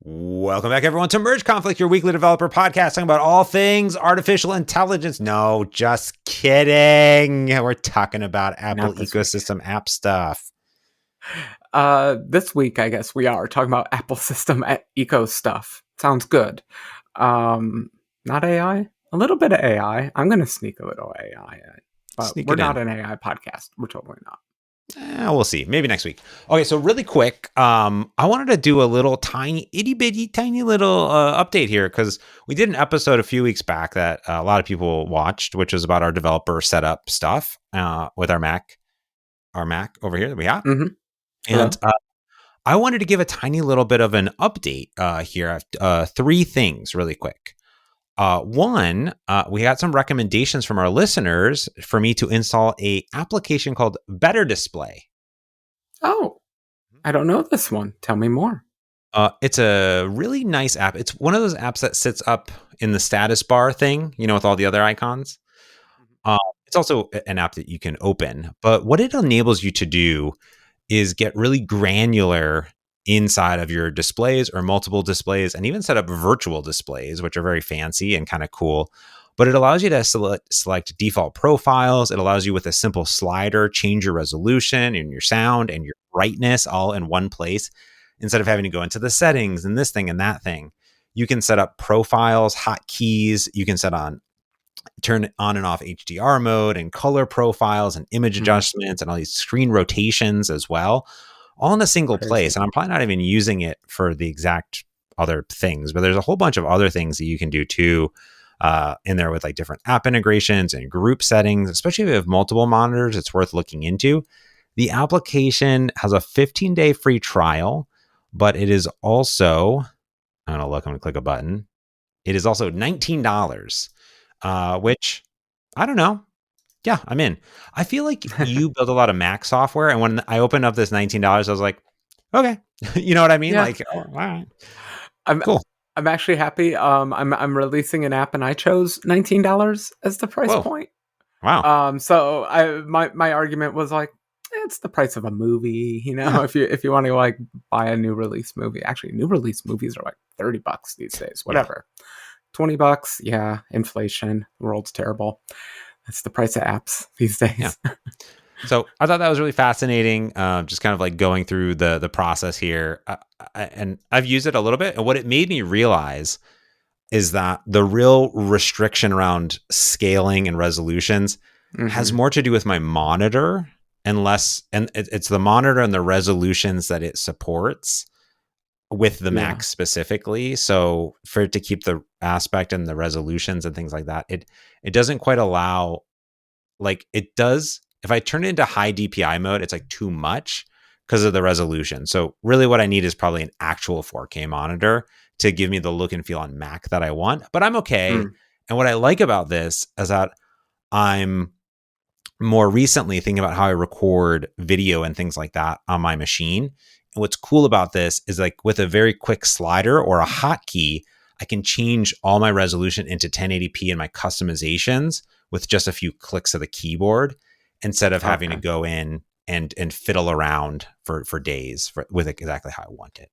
Welcome back, everyone, to Merge Conflict, your weekly developer podcast talking about all things artificial intelligence. No, just kidding. We're talking about Apple ecosystem app stuff. This week, I guess we are talking about Apple system eco stuff. Sounds good. Not AI. A little bit of AI. I'm going to sneak a little AI in. But we're not an AI podcast. We're totally not. We'll see. Maybe next week. Okay, so really quick, I wanted to do a little tiny little update here because we did an episode a few weeks back that a lot of people watched, which was about our developer setup stuff with our Mac over here that we have. Mm-hmm. And I wanted to give a tiny little bit of an update here. Three things really quick. One, we got some recommendations from our listeners for me to install a application called Better Display. Oh, I don't know this one. Tell me more. It's a really nice app. It's one of those apps that sits up in the status bar thing, with all the other icons. It's also an app that you can open. But what it enables you to do is get really granular inside of your displays or multiple displays, and even set up virtual displays, which are very fancy and kind of cool. But it allows you to select default profiles. It allows you with a simple slider, change your resolution and your sound and your brightness all in one place. Instead of having to go into the settings and this thing and that thing, you can set up profiles, hotkeys. You can turn on and off HDR mode and color profiles and image adjustments and all these screen rotations as well, all in a single place. And I'm probably not even using it for the exact other things, but there's a whole bunch of other things that you can do too in there with like different app integrations and group settings. Especially if you have multiple monitors, it's worth looking into. The application has a 15-day free trial, but it is also, I'm going to click a button. It is also $19, which I don't know. Yeah, I'm in. I feel like you build a lot of Mac software, and when I opened up this $19, I was like, okay, you know what I mean? Yeah. Like, all right, cool. I'm actually happy. I'm releasing an app, and I chose $19 as the price point. Wow. So my argument was like, it's the price of a movie, if you want to like buy a new release movie. Actually, new release movies are like $30 these days. Whatever, $20. Yeah, inflation. The world's terrible. That's the price of apps these days. Yeah. So I thought that was really fascinating. Just kind of like going through the process here. And I've used it a little bit. And what it made me realize is that the real restriction around scaling and resolutions has more to do with my monitor and it's the monitor and the resolutions that it supports with the Mac specifically. So for it to keep the aspect and the resolutions and things like that, it doesn't quite allow, like it does. If I turn it into high DPI mode, it's like too much because of the resolution. So really what I need is probably an actual 4K monitor to give me the look and feel on Mac that I want, but I'm okay. And what I like about this is that I'm more recently thinking about how I record video and things like that on my machine. And what's cool about this is like with a very quick slider or a hotkey, I can change all my resolution into 1080p and my customizations with just a few clicks of the keyboard instead of having to go in and fiddle around for days with exactly how I want it.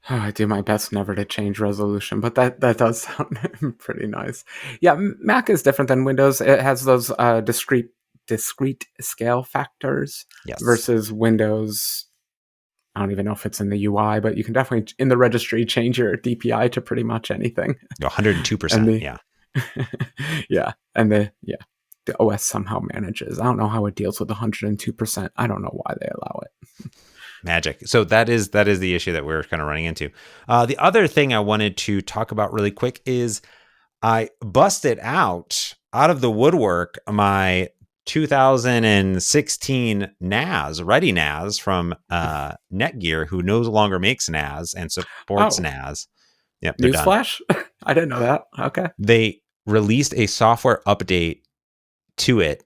Oh, I do my best never to change resolution, but that does sound pretty nice. Yeah, Mac is different than Windows. It has those discrete scale factors versus Windows. I don't even know if it's in the UI, but you can definitely in the registry change your DPI to pretty much anything. 102%. Yeah. Yeah. And the OS somehow manages. I don't know how it deals with 102%. I don't know why they allow it. Magic. So that is the issue that we're kind of running into. The other thing I wanted to talk about really quick is I busted out of the woodwork my 2016 NAS, Ready NAS from Netgear, who no longer makes NAS and supports NAS. Yep, Newsflash? I didn't know that. Okay. They released a software update to it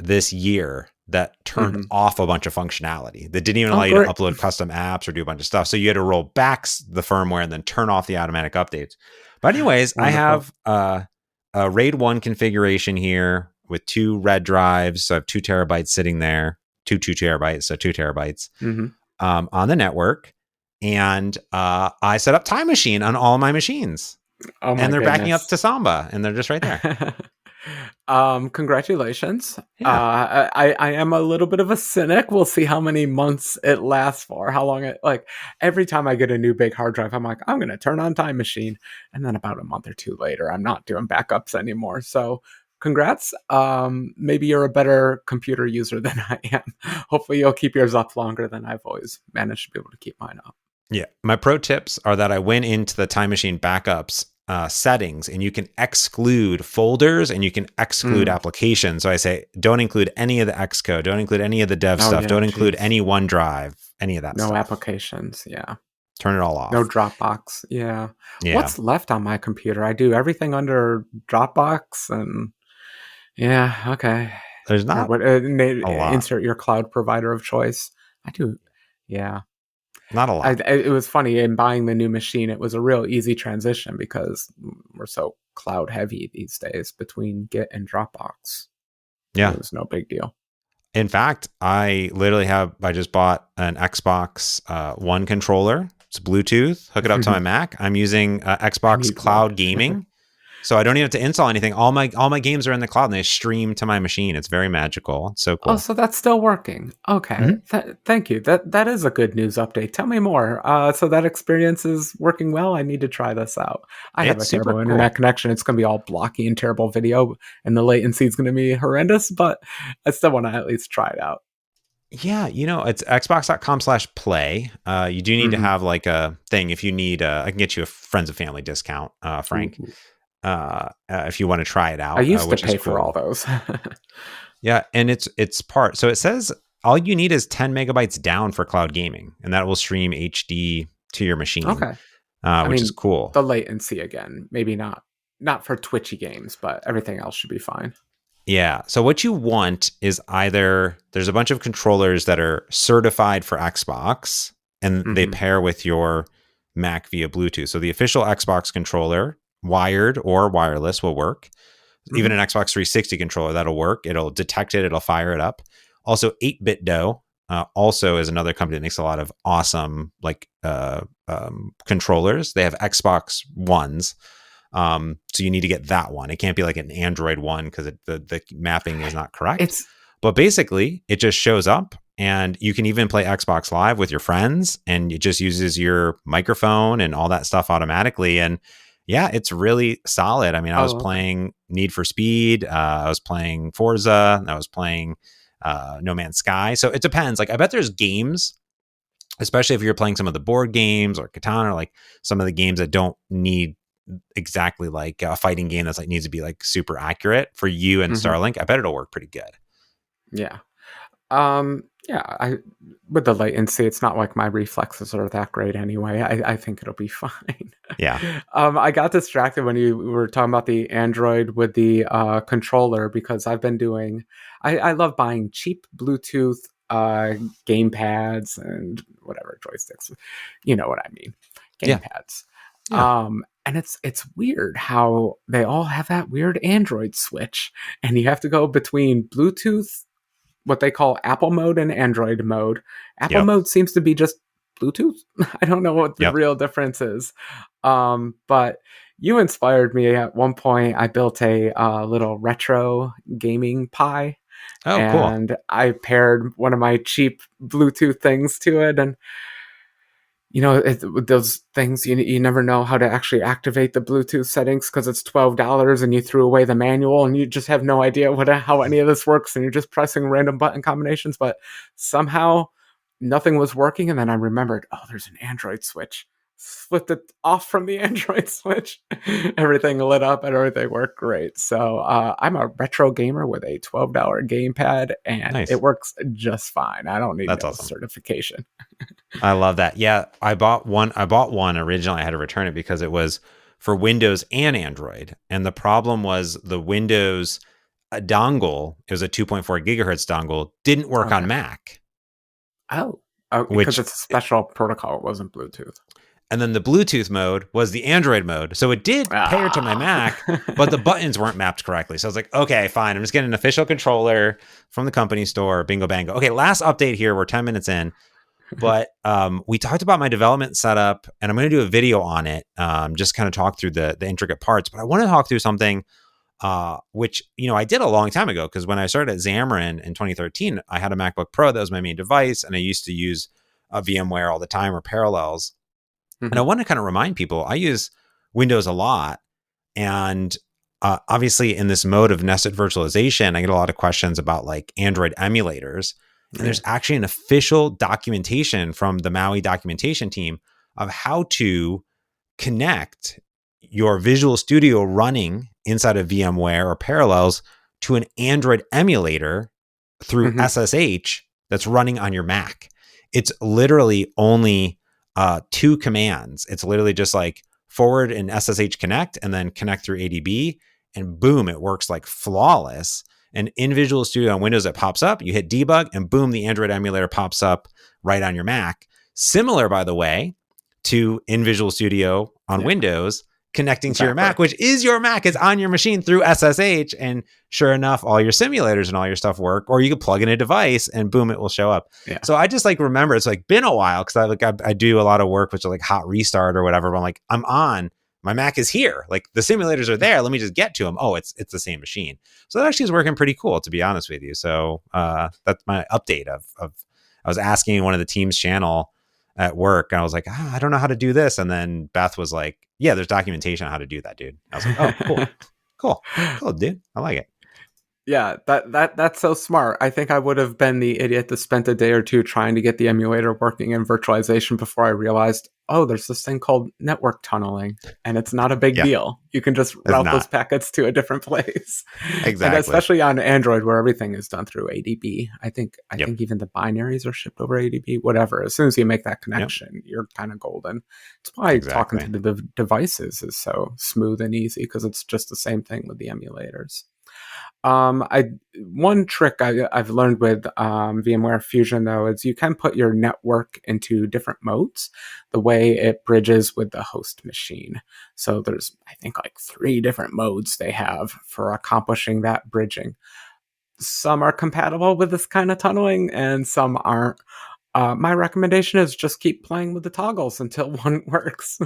this year that turned off a bunch of functionality that didn't even allow you to upload custom apps or do a bunch of stuff. So you had to roll back the firmware and then turn off the automatic updates. But anyways, I have a RAID 1 configuration here with 2 red drives. So I have 2 terabytes sitting there, 2 terabytes, so 2 terabytes on the network. and I set up Time Machine on all my machines, Oh my and they're backing up goodness. to Samba, and they're just right there. Congratulations. Yeah. I am a little bit of a cynic. We'll see how many months it lasts for, how long it, like, every time I get a new big hard drive, I'm like, I'm going to turn on Time Machine. And then about a month or two later, I'm not doing backups anymore. So congrats. Maybe you're a better computer user than I am. Hopefully you'll keep yours up longer than I've always managed to be able to keep mine up. Yeah. My pro tips are that I went into the Time Machine backups settings, and you can exclude folders and you can exclude Mm. applications. So I say, don't include any of the Xcode, don't include any of the dev Oh stuff, yeah, don't include geez. any OneDrive, any of that No stuff. applications. Yeah. Turn it all No off. Dropbox. Yeah. Yeah. What's left on my computer? I do everything under Dropbox and yeah, okay. There's Or not what a lot. insert your cloud provider of choice. I do. Yeah. Not a lot. It was funny in buying the new machine. It was a real easy transition because we're so cloud heavy these days between Git and Dropbox. Yeah. It was no big deal. In fact, I just bought an Xbox One controller. It's Bluetooth. Hook it up to my Mac. I'm using I Xbox need one. Cloud Gaming. So I don't even have to install anything. All my games are in the cloud and they stream to my machine. It's very magical. It's so Oh, cool. so that's still working. Okay. Mm-hmm. Thank you. That is a good news update. Tell me more. So that experience is working well. I need to try this out. I have It's a super terrible internet cool. connection. It's going to be all blocky and terrible video, and the latency is going to be horrendous, but I still want to at least try it out. Yeah, it's xbox.com/play. You do need to Hmm. have like a thing if you need, I can get you a friends and family discount, Frank, Ooh. if you want to try it I out, used to which is pay for all cool. those. Yeah, and it's part. So it says all you need is 10 megabytes down for cloud gaming, and that will stream HD to your machine, Okay. I which is mean, cool. the latency again, maybe not for twitchy games, but everything else should be fine. Yeah. So what you want is either there's a bunch of controllers that are certified for Xbox and they Hmm. pair with your Mac via Bluetooth. So the official Xbox controller, wired or wireless, will work. Hmm. Even an Xbox 360 controller, that'll work. It'll detect it, it'll fire it up. Also, 8-Bit Do also is another company that makes a lot of awesome controllers. They have Xbox Ones. So you need to get that one. It can't be like an Android one because the mapping is not correct. It's But basically, it just shows up, and you can even play Xbox Live with your friends, and it just uses your microphone and all that stuff automatically. And yeah, it's really solid. I mean, I was oh, okay. playing Need for Speed, I was playing Forza, I was playing No Man's Sky. So it depends. Like, I bet there's games, especially if you're playing some of the board games or Catan or like some of the games that don't need exactly like a fighting game that's like needs to be like super accurate for you and Hmm. Starlink. I bet it'll work pretty good. Yeah. Yeah, I with the latency, it's not like my reflexes are that great anyway. I think it'll be fine. Yeah. I got distracted when you were talking about the Android with the controller because I've been doing. I love buying cheap Bluetooth game pads and whatever joysticks. You know what I mean? Game Yeah. pads. Yeah. And it's weird how they all have that weird Android switch, and you have to go between Bluetooth, what they call Apple mode, and Android mode. Apple Yep. mode seems to be just Bluetooth. I don't know what the Yep. real difference is. But you inspired me at one point. I built a little retro gaming Pi, Oh, cool. and I paired one of my cheap Bluetooth things to it. And with those things, you never know how to actually activate the Bluetooth settings because it's $12 and you threw away the manual and you just have no idea how any of this works and you're just pressing random button combinations. But somehow nothing was working, and then I remembered, oh, there's an Android switch. Flipped it off from the Android switch. Everything lit up and everything worked great. So I'm a retro gamer with a $12 gamepad, and it Nice. works just fine. I don't need That's no awesome. certification. I love that. Yeah. I bought one originally. I had to return it because it was for Windows and Android. And the problem was the Windows dongle, it was a 2.4 gigahertz dongle, didn't work on Okay. Mac, Oh. Oh, because which it's a special protocol. It wasn't Bluetooth. and then the Bluetooth mode was the Android mode. So it did pair to my Ah. Mac, but the buttons weren't mapped correctly. So I was like, okay, fine. I'm just getting an official controller from the company store. Bingo bango. Okay, last update here. We're 10 minutes in. But we talked about my development setup, and I'm going to do a video on it, just kind of talk through the intricate parts. But I want to talk through something which I did a long time ago, because when I started at Xamarin in 2013, I had a MacBook Pro that was my main device, and I used to use VMware all the time, or Parallels. And I Mhm. want to kind of remind people I use Windows a lot, and obviously in this mode of nested virtualization, I get a lot of questions about like Android emulators. And Yeah. there's actually an official documentation from the Maui documentation team of how to connect your Visual Studio running inside of VMware or Parallels to an Android emulator through Mhm. SSH that's running on your Mac. It's literally only two commands. It's literally just like forward and SSH connect, and then connect through ADB, and boom, it works like flawless. And in Visual Studio on Windows, it pops up, you hit debug, and boom, the Android emulator pops up right on your Mac. Similar, by the way, to in Visual Studio on Yeah. Windows, connecting to your Exactly. Mac, which is your Mac, is on your machine through SSH. And sure enough, all your simulators and all your stuff work. Or you could plug in a device and boom, it will show up. Yeah. So I just like remember it's like been a while, because I do a lot of work, which is like hot restart or whatever. But I'm like, I'm on. My Mac is here. Like the simulators are there. Let me just get to them. Oh, it's the same machine. So that actually is working pretty cool, to be honest with you. So that's my update of I was asking one of the team's channel at work, and I was like, I don't know how to do this. And then Beth was like, yeah, there's documentation on how to do that, dude. I was like, oh, cool, dude. I like it. Yeah, that's so smart. I think I would have been the idiot that spent a day or two trying to get the emulator working in virtualization before I realized, oh, there's this thing called network tunneling, and it's not a big Yeah, deal. You can just it's route those not. packets to a different place. And Exactly. especially on Android where everything is done through ADB. I Yep. think even the binaries are shipped over ADB, whatever. As soon as you make that Yep. connection, you're kind of golden. It's why talking to Exactly. the devices is so smooth and easy, because it's just the same thing with the emulators. I One trick I've learned with VMware Fusion though is you can put your network into different modes, the way it bridges with the host machine. So there's I think like 3 different modes they have for accomplishing that bridging. Some are compatible with this kind of tunneling, and some aren't. My recommendation is just keep playing with the toggles until one works.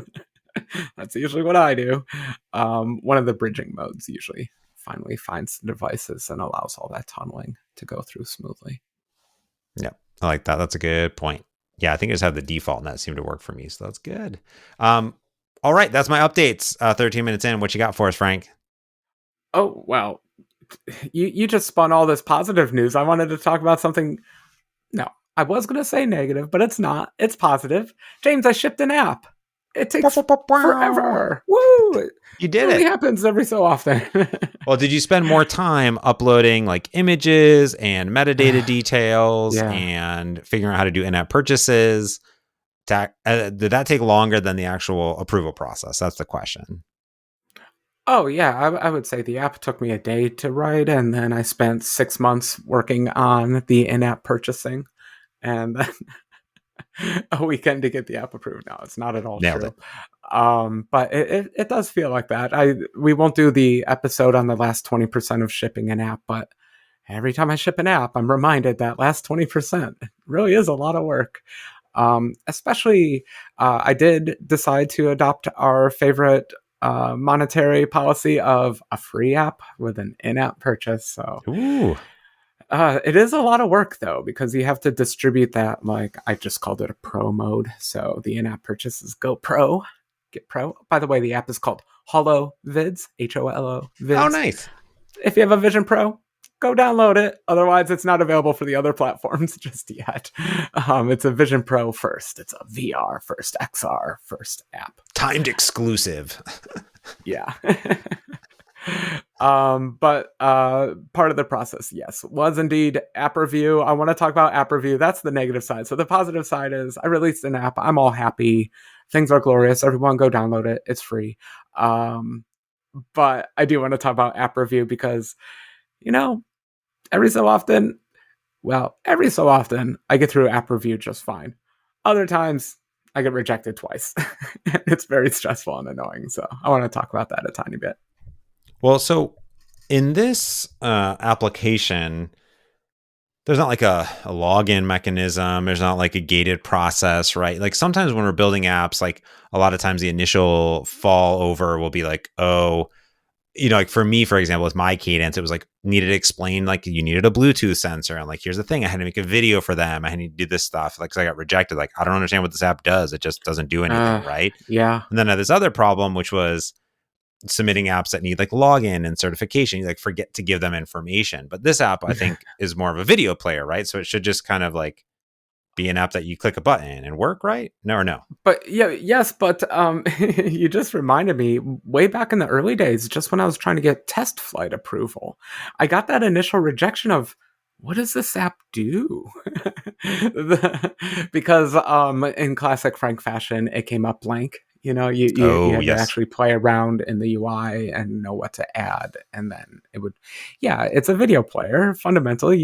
That's usually what I do. One of the bridging modes usually finally finds the devices and allows all that tunneling to go through smoothly. Yep. I like that. That's a good point. Yeah, I think I just have the default, and that seemed to work for me. So that's good. Um, all right, that's my updates. 13 minutes in. What you got for us, Frank? Oh, well, you just spun all this positive news. I wanted to talk about something. No, I was going to say negative, but it's not. It's positive. James, I shipped an app. It takes forever. Woo! It You did only it. happens every so often. Well, did you spend more time uploading like images and metadata details Yeah. and figuring out how to do in-app purchases? Did that take longer than the actual approval process? That's the question. Oh yeah, I would say the app took me a day to write, and then I spent 6 months working on the in-app purchasing, and then a weekend to get the app approved. No, it's not at all Nailed true. it. But it does feel like that. We won't do the episode on the last 20% of shipping an app, but every time I ship an app, I'm reminded that last 20% really is a lot of work. Especially, I did decide to adopt our favorite monetary policy of a free app with an in-app purchase. So Ooh. it is a lot of work though, because you have to distribute that. Like I just called it a pro mode. So the in-app purchases go pro, get pro. By the way, the app is called Holo Vids, HOLO Oh, Vids. nice. If you have a Vision Pro, go download it. Otherwise, it's not available for the other platforms just yet. It's a Vision Pro first. It's a VR first, XR first app. Timed exclusive. Yeah. But part of the process, yes, was indeed app review. I want to talk about app review. That's the negative side. So the positive side is I released an app. I'm all happy. Things are glorious. Everyone go download it. It's free. Um, but I do want to talk about app review because, you know, every so often, every so often, I get through app review just fine. Other times, I get rejected twice. It's very stressful and annoying. So I want to talk about that a tiny bit. Well, so in this application, there's not like a login mechanism. There's not like a gated process, right? Like sometimes when we're building apps, like a lot of times the initial fall over will be like, oh, like for me, for example, with my cadence, it was like needed to explain, like you needed a Bluetooth sensor. And like, here's the thing, I had to make a video for them. I had to do this stuff. Like, 'cause I got rejected. Like, I don't understand what this app does. It just doesn't do anything, right? Yeah. And then I had this other problem, which was submitting apps that need like login and certification. You like forget to give them information. But this app, I think, is more of a video player, right? So it should just kind of like be an app that you click a button and work, right? No or no? But yeah, yes, but you just reminded me way back in the early days, just when I was trying to get test flight approval, I got that initial rejection of what does this app do? Because in classic Frank fashion, it came up blank. You Oh, had to yes. actually play around in the UI and know what to add, and then it would. Yeah, it's a video player. Fundamentally,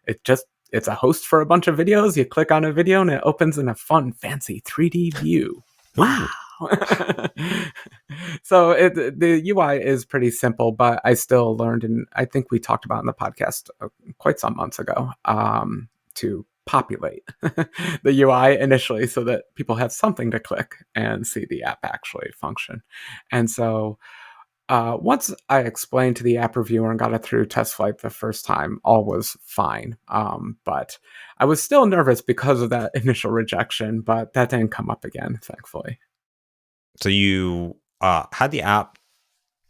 it's a host for a bunch of videos. You click on a video and it opens in a fun, fancy 3D view. Wow. Ooh. So the UI is pretty simple, but I still learned, and I think we talked about in the podcast quite some months ago, to populate the UI initially so that people have something to click and see the app actually function. And so once I explained to the app reviewer and got it through test flight the first time, all was fine. But I was still nervous because of that initial rejection, but that didn't come up again, thankfully. So you had the app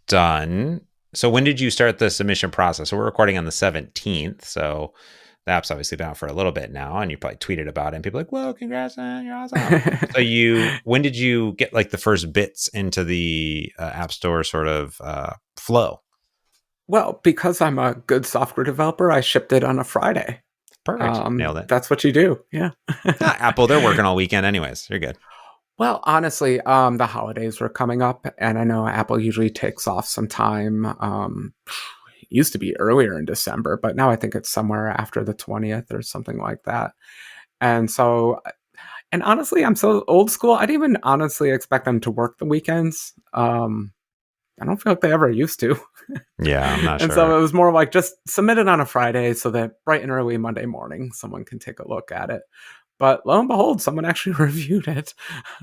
done. So when did you start the submission process? So we're recording on the 17th. So the app's obviously been out for a little bit now, and you probably tweeted about it, and people are like, "Whoa, congrats, man, you're awesome!" So when did you get like the first bits into the App Store sort of flow? Well, because I'm a good software developer, I shipped it on a Friday. Perfect, nailed it. That's what you do, yeah. Apple, they're working all weekend, anyways. You're good. Well, honestly, the holidays were coming up, and I know Apple usually takes off some time. It used to be earlier in December, but now I think it's somewhere after the 20th or something like that. And so, and honestly, I'm so old school. I didn't even honestly expect them to work the weekends. I don't feel like they ever used to. Yeah, I'm not And so sure. it was more like just submit it on a Friday so that bright and early Monday morning, someone can take a look at it. But lo and behold, someone actually reviewed it.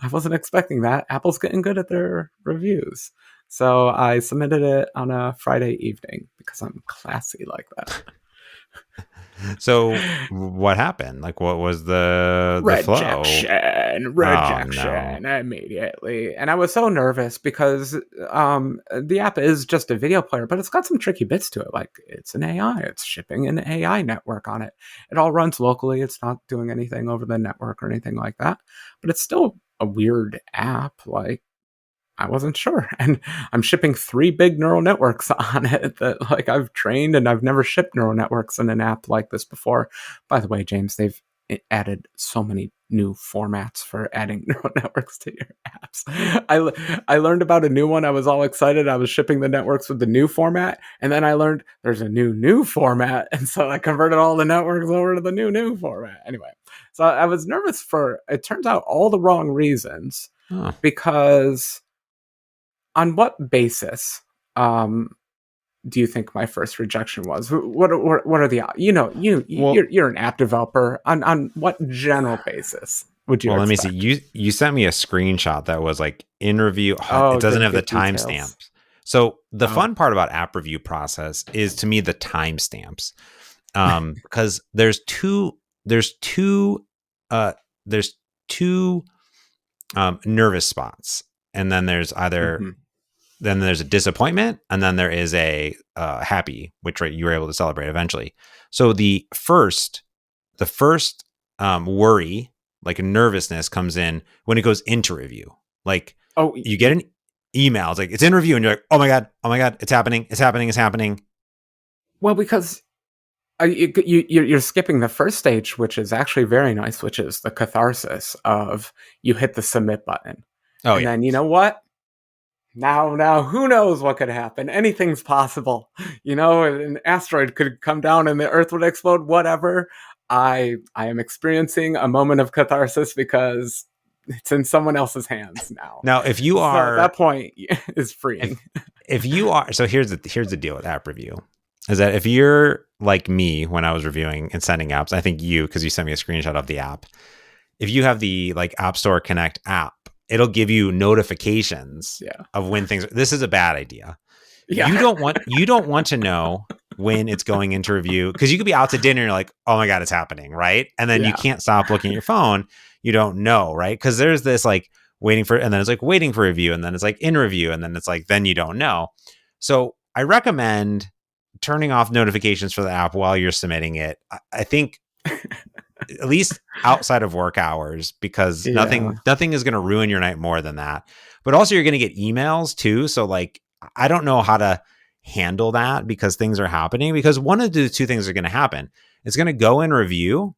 I wasn't expecting that. Apple's getting good at their reviews. So I submitted it on a Friday evening because I'm classy like that. So what happened? Like, what was the flow? Oh no. Rejection immediately. And I was so nervous because the app is just a video player, but it's got some tricky bits to it. Like it's an AI, it's shipping an AI network on it. It all runs locally. It's not doing anything over the network or anything like that, but it's still a weird app. Like I wasn't sure. And I'm shipping 3 big neural networks on it that like I've trained, and I've never shipped neural networks in an app like this before. By the way, James, they've added so many new formats for adding neural networks to your apps. I learned about a new one. I was all excited. I was shipping the networks with the new format, and then I learned there's a new format, and so I converted all the networks over to the new format. Anyway, so I was nervous for, it turns out, all the wrong reasons. Oh. Because on what basis do you think my first rejection was? What are the, Well, you're an app developer. On what general basis would you Well, let me see. expect? You sent me a screenshot that was like in review. It Oh, doesn't didn't have the give details. timestamps. So the Oh. fun part about app review process is to me the timestamps, because there's two uh, there's two nervous spots, and then there's either Mm-hmm. then there's a disappointment, and then there is a happy, which right you were able to celebrate eventually. So the first worry, like a nervousness, comes in when it goes into review. Like Oh, you get an email, it's like it's in review, and you're like, oh my god, it's happening, it's happening. well, because you're skipping the first stage, which is actually very nice, which is the catharsis of you hit the submit button. Oh And yeah. then, you know what? Now, who knows what could happen? Anything's possible. An asteroid could come down and the Earth would explode. Whatever. I am experiencing a moment of catharsis because it's in someone else's hands now. Now, if you So are that point is freeing. if you are so here's the deal with app review. is that if you're like me when I was reviewing and sending apps, I think you, because you sent me a screenshot of the app, if you have the like App Store Connect app, it'll give you notifications Yeah. of when things. This is a bad idea. Yeah. You don't want to know when it's going into review, because you could be out to dinner and you're like, oh my god, it's happening, right? And then you Yeah. can't stop looking at your phone. You don't know, right? Because there's this like waiting for, and then it's like waiting for review, and then it's like in review, and then it's like then you don't know. So I recommend turning off notifications for the app while you're submitting it. I think at least outside of work hours, because Yeah. nothing is going to ruin your night more than that. But also you're going to get emails too. So like, I don't know how to handle that because things are happening, because one of the two things are going to happen. It's going to go in review,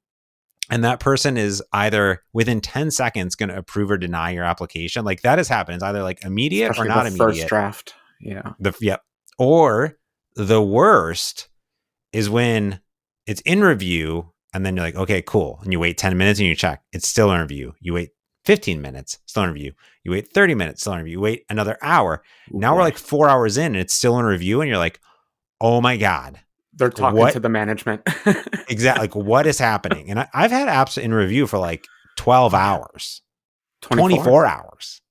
and that person is either within 10 seconds going to approve or deny your application. Like that has happened. It's either like immediate or Especially the not first immediate. draft. Yeah. Yep. Or the worst is when it's in review and then you're like, okay, cool. And you wait 10 minutes and you check. It's still in review. You wait 15 minutes, still in review. You wait 30 minutes, still in review. You wait another hour. Ooh, Now we're boy. like 4 hours in and it's still in review. And you're like, oh my God. They're Like talking what? to the management. Exactly. Like what is happening? And I've had apps in review for like 12 hours, 24 hours.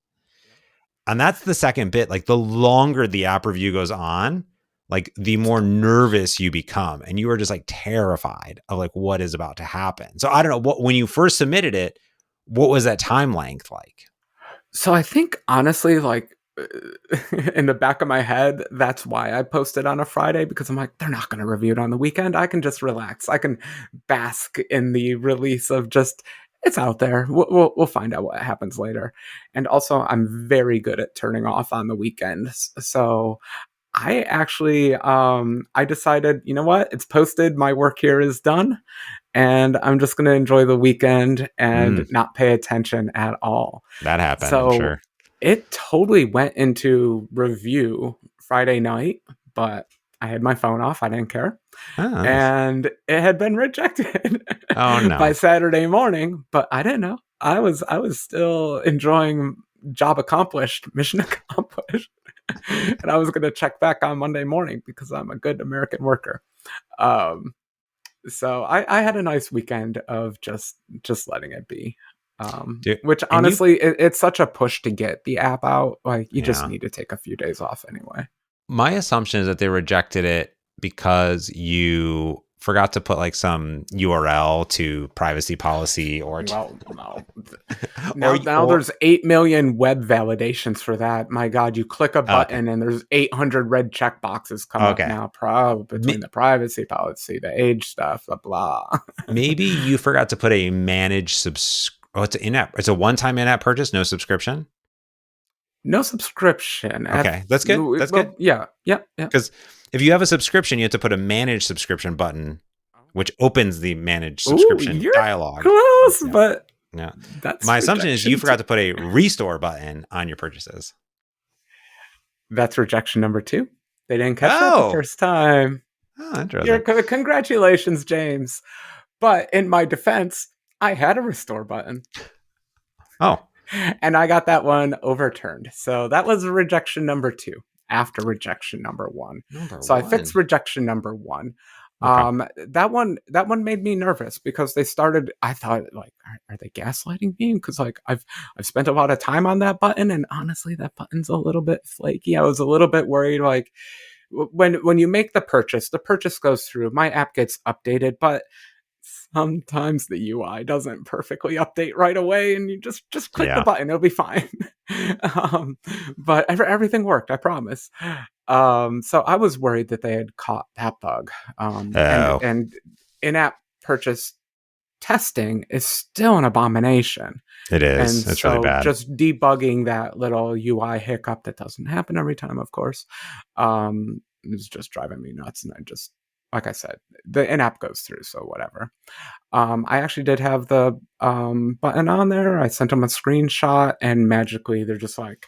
And that's the second bit. Like the longer the app review goes on, like the more nervous you become, and you are just like terrified of like what is about to happen. So I don't know what, when you first submitted it, what was that time length like? So I think honestly, like in the back of my head, that's why I posted on a Friday, because I'm like, they're not going to review it on the weekend. I can just relax. I can bask in the release of just it's out there. We'll find out what happens later. And also, I'm very good at turning off on the weekends. So I actually I decided, you know what? It's posted. My work here is done, and I'm just going to enjoy the weekend and not pay attention at all. That happened, I'm So sure. it totally went into review Friday night, but I had my phone off. I didn't care. Oh, nice. And it had been rejected Oh by no. Saturday morning, but I didn't know. I was still enjoying job accomplished, mission accomplished. And I was going to check back on Monday morning because I'm a good American worker. Um, so I had a nice weekend of just letting it be. Dude, Which and you, honestly, it's such a push to get the app out. Like you just yeah. need to take a few days off anyway. My assumption is that they rejected it because you forgot to put like some URL to privacy policy or Well, no. or Now or there's 8 million web validations for that. My God, you click a okay. button and there's 800 red check boxes come up Okay. now. Between the privacy policy, the age stuff, blah blah. Maybe you forgot to put a managed Oh, it's an in-app. It's a one-time in-app purchase, no subscription. No subscription. Okay, that's good. That's good. Well, yeah. Because if you have a subscription, you have to put a managed subscription button, which opens the managed Ooh, subscription you're dialog. close, Yeah. but Yeah. that's My assumption is you rejection forgot to put a restore button on your purchases. That's rejection number 2. They didn't catch that the Oh, first time. interesting. Congratulations, James. But in my defense, I had a restore button. Oh, And I got that one overturned. So that was rejection number 2 after rejection number 1. number So I one. fixed rejection number 1. Okay. That one made me nervous because they started. I thought, like, are they gaslighting me? Because like I've spent a lot of time on that button, and honestly, that button's a little bit flaky. I was a little bit worried. Like when you make the purchase goes through. My app gets updated, but sometimes the UI doesn't perfectly update right away, and you just click the Yeah. button; it'll be fine. But everything worked, I promise. So I was worried that they had caught that bug. Oh, And in-app purchase testing is still an abomination. it And is. It's really so bad. just debugging that little UI hiccup that doesn't happen every time, of course, is just driving me nuts. And I just, like I said, the in-app goes through, so whatever. I actually did have the button on there. I sent them a screenshot, and magically they're just like,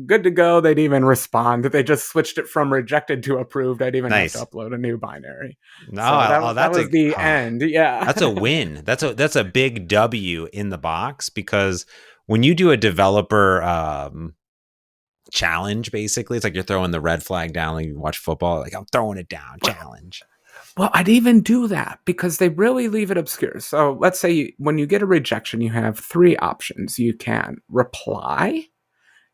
good to go. They'd even respond. They just switched it from rejected to approved. I'd even have to Nice. upload a new binary. No, So that that's was the oh, end. Yeah. that's a win. That's a big W in the box, because when you do a developer challenge, basically. It's like you're throwing the red flag down, like you watch football, like I'm throwing it down, challenge. Well, I'd even do that because they really leave it obscure. So let's say when you get a rejection, you have three options. You can reply,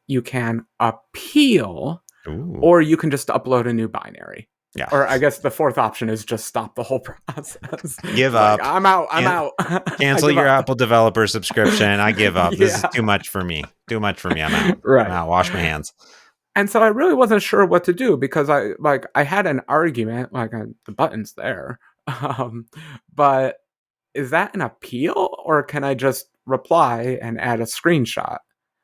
you can appeal, Ooh. or you can just upload a new binary. Yeah. Or I guess the fourth option is just stop the whole process. Give Like, up. I'm out. Cancel your Apple developer subscription. I give up. This is Yeah. too much for me. I'm out. Right. I'm out. Wash my hands. And so I really wasn't sure what to do because I had an argument, the button's there. But is that an appeal or can I just reply and add a screenshot?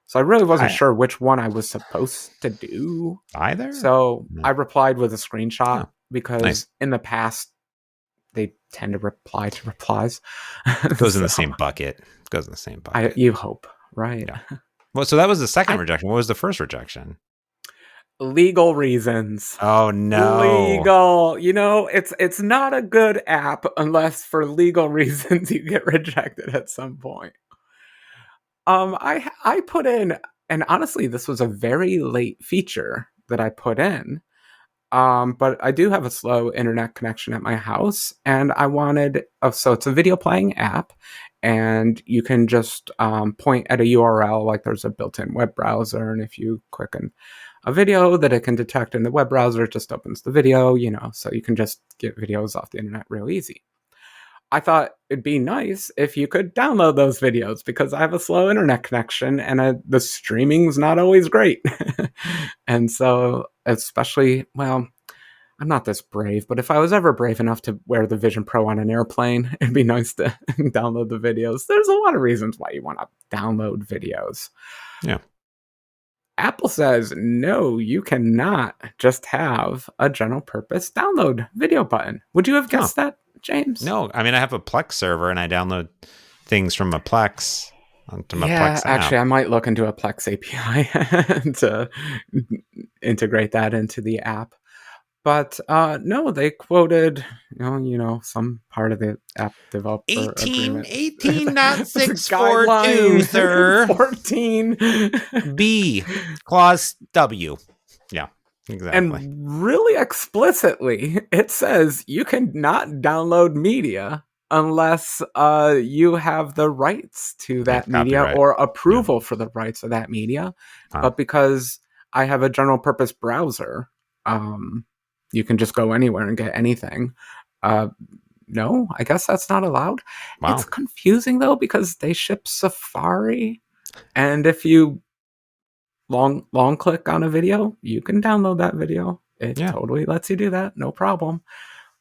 So I really wasn't sure which one I was supposed to do. Either? So I replied with a screenshot because in the past they tend to reply to replies. Goes in the same bucket. You hope, right? Yeah. Well, so that was the second rejection. What was the first rejection? Legal reasons. Oh no. Legal. It's not a good app unless for legal reasons you get rejected at some point. I put in, and honestly, this was a very late feature that I put in. But I do have a slow internet connection at my house, and I wanted. So it's a video playing app, and you can just point at a URL, like there's a built-in web browser, and if you click on a video that it can detect in the web browser, it just opens the video, so you can just get videos off the internet real easy. I thought it'd be nice if you could download those videos because I have a slow internet connection and the streaming's not always great. And so, especially, well, I'm not this brave, but if I was ever brave enough to wear the Vision Pro on an airplane, it'd be nice to download the videos. There's a lot of reasons why you want to download videos. Yeah. Apple says, no, you cannot just have a general purpose download video button. Would you have guessed that, James? No, I mean, I have a Plex server and I download things from a Plex onto my Plex app. Actually, I might look into a Plex API to integrate that into the app. But no, they quoted, some part of the app developer 18.642, sir. 14. B, clause W. Yeah, exactly. And really explicitly, it says you can not download media unless you have the rights to that media or approval for the rights of that media. But because I have a general purpose browser, you can just go anywhere and get anything. No, I guess that's not allowed. Wow. It's confusing though because they ship Safari, and if you long click on a video, you can download that video. It totally lets you do that, no problem.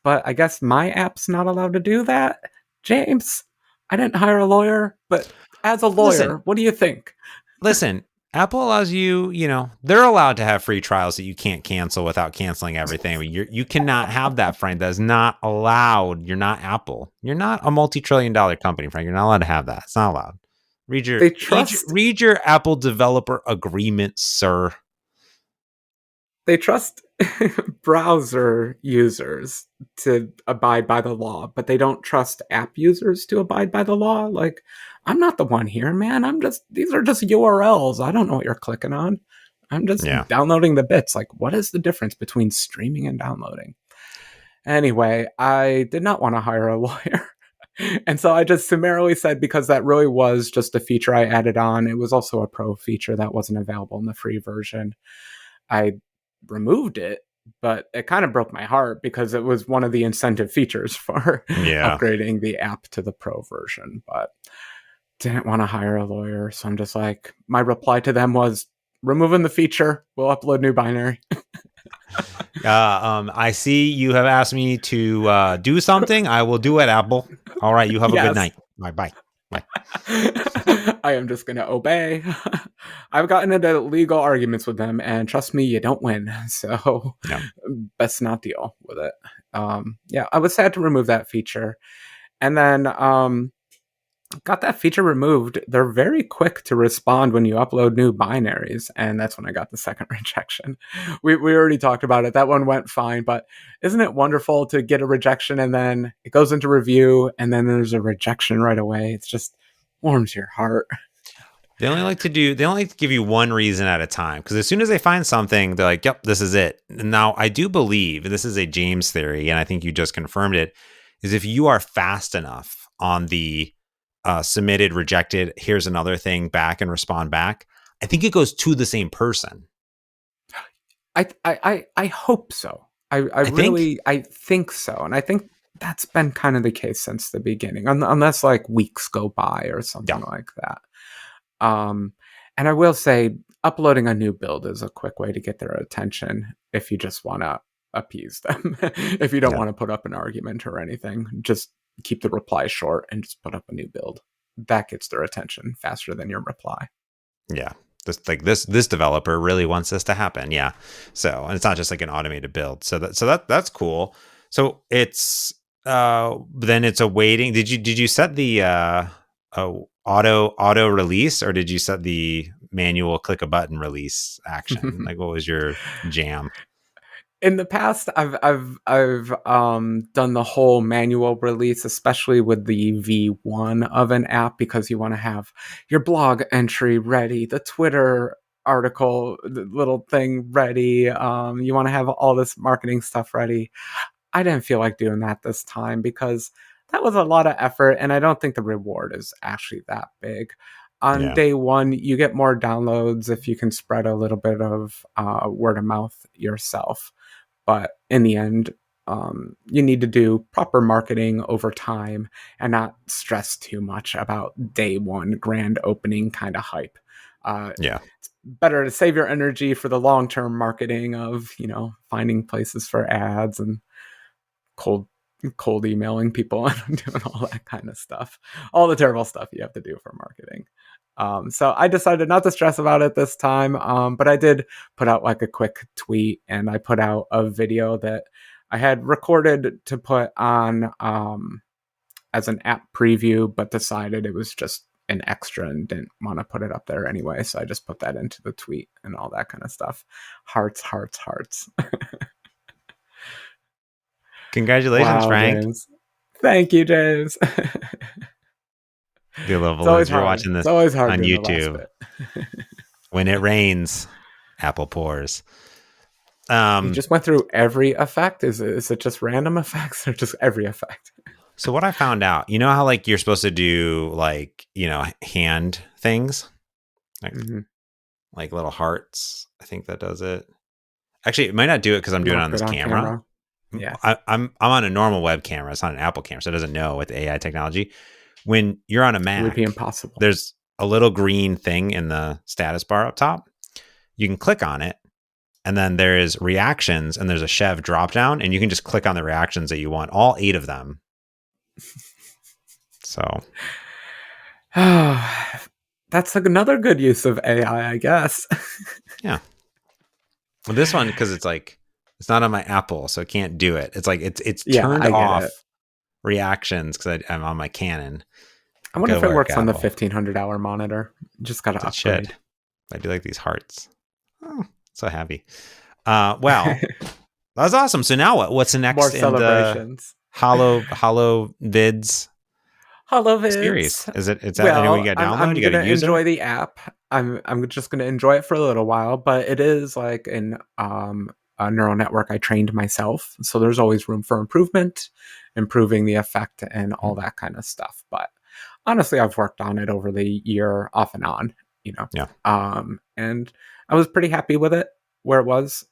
But I guess my app's not allowed to do that. James, I didn't hire a lawyer, but as a lawyer, what do you think? Listen, Apple allows you, they're allowed to have free trials that you can't cancel without canceling everything. You cannot have that, Frank. That is not allowed. You're not Apple. You're not a multi-trillion-dollar company, Frank. You're not allowed to have that. It's not allowed. Read your Apple developer agreement, sir. They trust browser users to abide by the law, but they don't trust app users to abide by the law. Like, I'm not the one here, man. These are just URLs. I don't know what you're clicking on. I'm just downloading the bits. Like, what is the difference between streaming and downloading? Anyway, I did not want to hire a lawyer. And so I just summarily said, because that really was just a feature I added on. It was also a pro feature that wasn't available in the free version. I removed it, but it kind of broke my heart because it was one of the incentive features for upgrading the app to the pro version, but didn't want to hire a lawyer. So I'm just like, my reply to them was, removing the feature, we'll upload new binary. I see you have asked me to do something. I will do it, Apple. All right, you have a good night. Bye. Bye. I am just going to obey. I've gotten into legal arguments with them, and trust me, you don't win. So best not deal with it. I was sad to remove that feature. And then got that feature removed. They're very quick to respond when you upload new binaries, and that's when I got the second rejection. We already talked about it. That one went fine, but isn't it wonderful to get a rejection and then it goes into review and then there's a rejection right away? It's just warms your heart. They only like to give you one reason at a time, because as soon as they find something, they're like, yep, this is it. And now I do believe, and this is a James theory, and I think you just confirmed it, is if you are fast enough on the submitted, rejected, here's another thing, back and respond back, I think it goes to the same person. I hope so. I I think, really I think so, and I think that's been kind of the case since the beginning, unless like weeks go by or something yeah, like that. Um, and I will say, uploading a new build is a quick way to get their attention if you just want to appease them. If you don't yeah, want to put up an argument or anything, just keep the reply short and just put up a new build. That gets their attention faster than your reply. yeah. This developer really wants this to happen. Yeah. So, and it's not just like an automated build. That's cool. So then it's a waiting. Did you set the auto release, or did you set the manual click a button release action? Like, what was your jam? In the past, I've done the whole manual release, especially with the V1 of an app, because you want to have your blog entry ready, the Twitter article, the little thing ready. You want to have all this marketing stuff ready. I didn't feel like doing that this time because that was a lot of effort, and I don't think the reward is actually that big. On Yeah. day one, you get more downloads if you can spread a little bit of word of mouth yourself. But in the end, you need to do proper marketing over time and not stress too much about day one grand opening kind of hype. Yeah. It's better to save your energy for the long term marketing of, finding places for ads and cold cold emailing people and doing all that kind of stuff, all the terrible stuff you have to do for marketing. So I decided not to stress about it this time, but I did put out like a quick tweet, and I put out a video that I had recorded to put on as an app preview, but decided it was just an extra and didn't want to put it up there anyway. So I just put that into the tweet and all that kind of stuff. Hearts, hearts, hearts. Congratulations, Wow, Frank. James. Thank you, James. The It's level always is you're hard. watching It's this always hard on doing the last YouTube. bit. When it rains, apple pours. You Um, just went through every effect. Is it just random effects or just every effect? so what I found out, you know how like you're supposed to do like, hand things, like Mm-hmm. like little hearts. I think that does it. Actually, it might not do it because I'm doing it Not on this good on camera. camera. Yeah, I'm on a normal web camera. It's not an Apple camera, so it doesn't know with AI technology. When you're on a it would be Mac, impossible. there's a little green thing in the status bar up top. You can click on it, and then there is reactions, and there's a Chev drop down, and you can just click on the reactions that you want, all 8 of them. So That's another good use of AI, I guess. yeah, well, this one, because it's not on my Apple, so it can't do it. It's like it's Yeah, turned I get it. off reactions because I'm on my Canon. I wonder Good if it work, works on the Apple. $1,500 monitor. Just got to It should. upgrade. I do like these hearts. Oh, so happy. Well, that's awesome. So now what? What's the More next in the celebrations. Hollow Vids series? Holovids. Is that anyone Well, you got to download? I'm You got to gonna use it? enjoy the app. I'm just gonna enjoy it for a little while, but it is like a neural network I trained myself, so there's always room for improvement, improving the effect and all Mhm. that kind of stuff. But honestly, I've worked on it over the year, off and on, Yeah. and I was pretty happy with it where it was,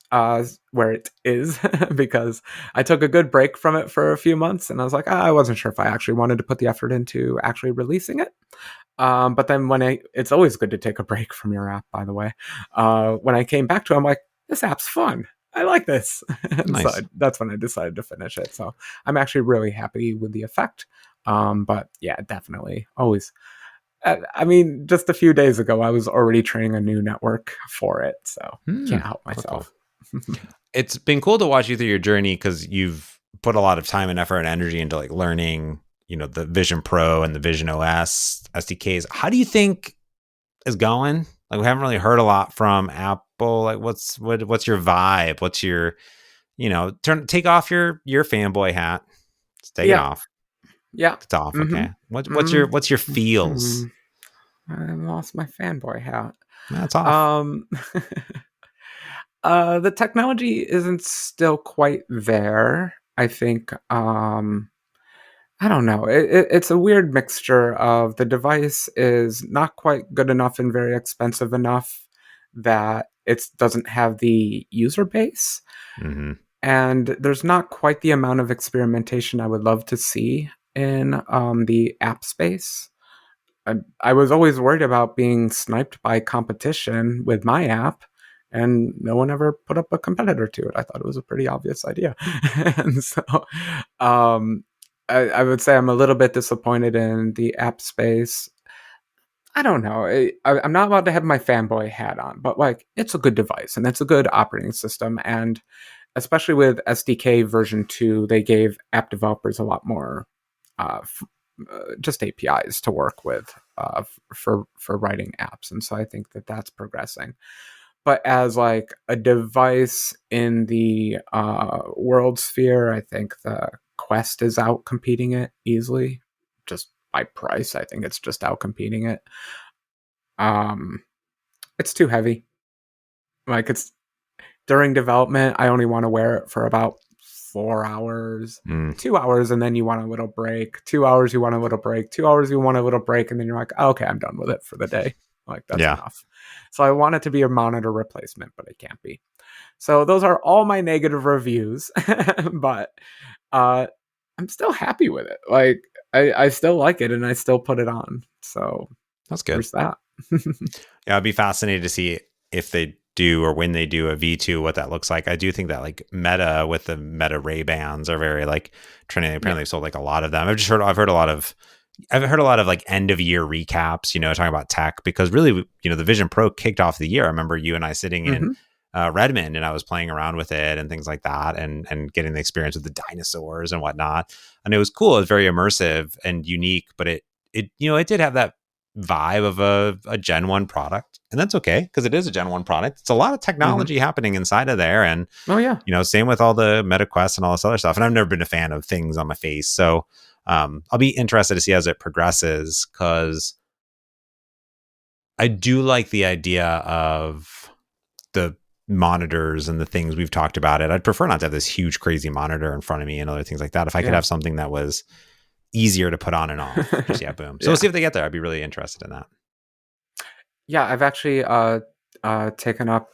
where it is, because I took a good break from it for a few months, and I was like, I wasn't sure if I actually wanted to put the effort into actually releasing it. But then it's always good to take a break from your app, by the way. When I came back to it, I'm like, this app's fun. I like this. And so Nice. that's when I decided to finish it. So I'm actually really happy with the effect. But yeah, definitely always. I mean, just a few days ago, I was already training a new network for it. So Hmm. can't help Cool, cool. myself. It's been cool to watch you through your journey because you've put a lot of time and effort and energy into like learning, the Vision Pro and the Vision OS SDKs. How do you think is going? Like, we haven't really heard a lot from Apple. Like, what's your vibe? What's your, take off your fanboy hat. Just take it Yeah. off. Yeah. It's off. Mm-hmm. Okay. What's Mm-hmm. your feels? I lost my fanboy hat. That's off. Um, the technology isn't still quite there. I think. I don't know. It's a weird mixture of the device is not quite good enough and very expensive enough that it doesn't have the user base, Hmm. and there's not quite the amount of experimentation I would love to see in the app space. I was always worried about being sniped by competition with my app, and no one ever put up a competitor to it. I thought it was a pretty obvious idea. And so um, I would say I'm a little bit disappointed in the app space. I don't know. I'm not allowed to have my fanboy hat on, but like it's a good device and it's a good operating system. And especially with SDK version 2, they gave app developers a lot more just APIs to work with for writing apps, and so I think that that's progressing. But as like a device in the world sphere, I think the Quest is out competing it easily, just by price. I think it's just out competing it. Um, it's too heavy. Like it's during development, I only want to wear it for about 4 hours, Mm. 2 hours, and then you want a little break. 2 hours, you want a little break. 2 hours, you want a little break, and then you're like, oh, okay, I'm done with it for the day. Like that's Yeah, enough. So I want it to be a monitor replacement, but it can't be. So those are all my negative reviews, but uh, I'm still happy with it. Like I still like it, and I still put it on. So that's good. there's that. Yeah, I'd be fascinated to see if they do or when they do a V2, what that looks like. I do think that like Meta with the Meta Ray Bans are very like trending. Yeah. Apparently, they've sold like a lot of them. I've heard a lot of like end of year recaps, talking about tech because really, the Vision Pro kicked off the year. I remember you and I sitting in Mm-hmm. Redmond and I was playing around with it and things like that and getting the experience with the dinosaurs and whatnot. And it was cool. It was very immersive and unique, but it did have that vibe of a Gen 1 product. And that's okay because it is a Gen 1 product. It's a lot of Mm-hmm. technology happening inside of there. And, Oh yeah. same with all the Meta Quest and all this other stuff. And I've never been a fan of things on my face. So I'll be interested to see as it progresses because I do like the idea of the monitors and the things we've talked about it. I'd prefer not to have this huge, crazy monitor in front of me and other things like that. If I could Yeah. have something that was easier to put on and off, just boom. So we'll Yeah. see if they get there. I'd be really interested in that. Yeah, I've actually taken up.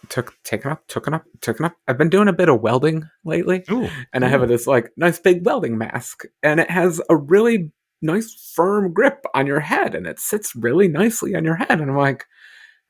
I've been doing a bit of welding lately, Ooh, and I have ooh, this like nice big welding mask, and it has a really nice firm grip on your head, and it sits really nicely on your head. And I'm like,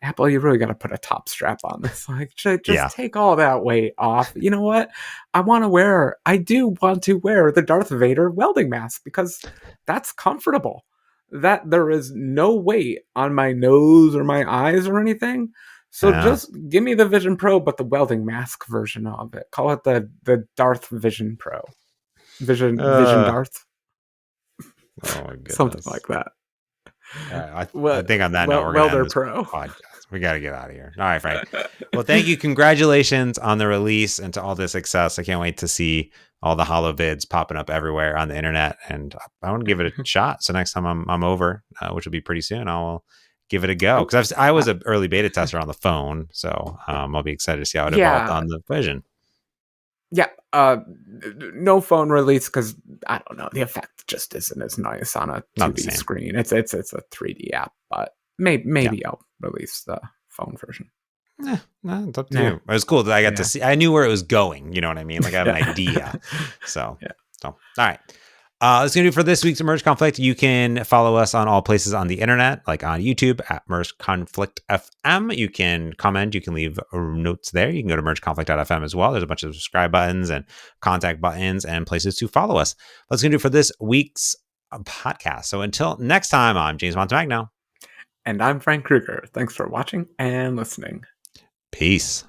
Apple, you really got to put a top strap on this. Like, just yeah, take all that weight off. You know what? I do want to wear the Darth Vader welding mask because that's comfortable. That there is no weight on my nose or my eyes or anything. So yeah. just give me the Vision Pro, but the welding mask version of it. Call it the Darth Vision Pro. Vision Uh, Darth, oh my something goodness. like that. All right, I Well, think on that note, we're gonna Welder end this Pro. podcast. We got to get out of here. All right, Frank. Well, thank you. Congratulations on the release and to all the success. I can't wait to see all the hollow vids popping up everywhere on the internet, and I want to give it a shot. So next time I'm over, which will be pretty soon, I'll give it a go Oh, because I was uh, an early beta tester on the phone, so I'll be excited to see how it evolved yeah, on the Vision. yeah. No phone release because I don't know. The effect just isn't as nice on a Not the 2D same. screen. It's a 3D app, but Yeah. maybe I'll release the phone version. No, it's up to Nah, you. It was cool that I got to yeah, see. I knew where it was going. You know what I mean? Like I have an yeah, idea. So, yeah. all right. That's going to do for this week's Emerge Conflict. You can follow us on all places on the internet, like on YouTube at Merge Conflict FM. You can comment, you can leave notes there. You can go to mergeconflict.fm as well. There's a bunch of subscribe buttons and contact buttons and places to follow us. That's going to do for this week's podcast. So until next time, I'm James Montemagno. And I'm Frank Kruger. Thanks for watching and listening. Peace.